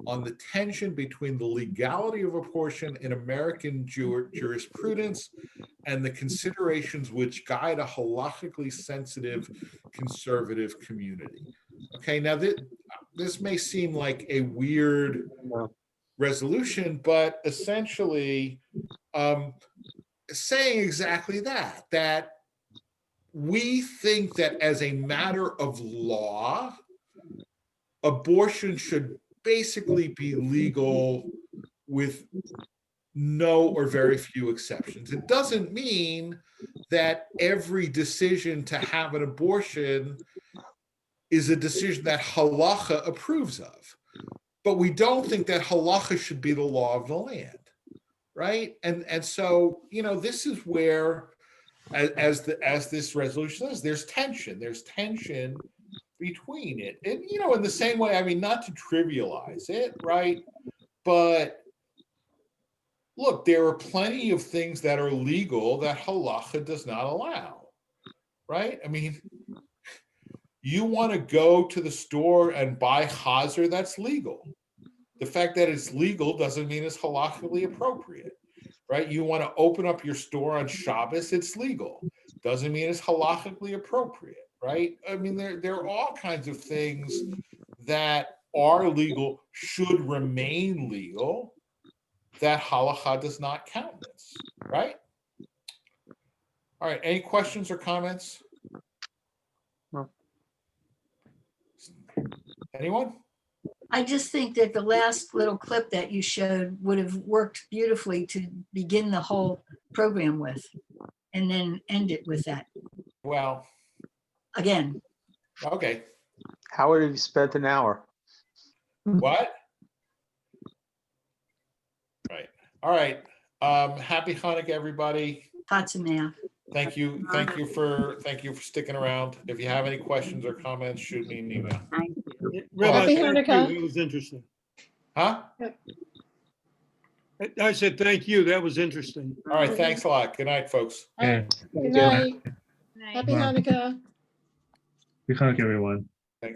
on the tension between the legality of abortion in American jurisprudence and the considerations which guide a halachically sensitive conservative community. Okay, now this may seem like a weird resolution, but essentially saying exactly that we think that as a matter of law, abortion should basically be legal with no or very few exceptions. It doesn't mean that every decision to have an abortion is a decision that halacha approves of. But we don't think that halacha should be the law of the land, right? And so, you know, this is where, as this resolution says, there's tension between it. And, you know, in the same way, I mean, not to trivialize it, right? But look, there are plenty of things that are legal that halacha does not allow, right? I mean, you want to go to the store and buy chazer, that's legal. The fact that it's legal doesn't mean it's halachically appropriate, right? You want to open up your store on Shabbos, it's legal. Doesn't mean it's halachically appropriate, right? I mean, there are all kinds of things that are legal, should remain legal, that halakha does not countenance, right? All right, any questions or comments? No. Anyone? I just think that the last little clip that you showed would have worked beautifully to begin the whole program with, and then end it with that Well, again. okay. How would have spent an hour? What? Right. All right. Happy Hanukkah, everybody. Patsamea. Thank you for sticking around. If you have any questions or comments, shoot me an email. Rabbi, Happy thank you. Hanukkah. It was interesting. Huh? I said, thank you. That was interesting. All right, thanks a lot. Good night, folks. Good night. Happy Bye. Hanukkah. Happy Hanukkah, everyone.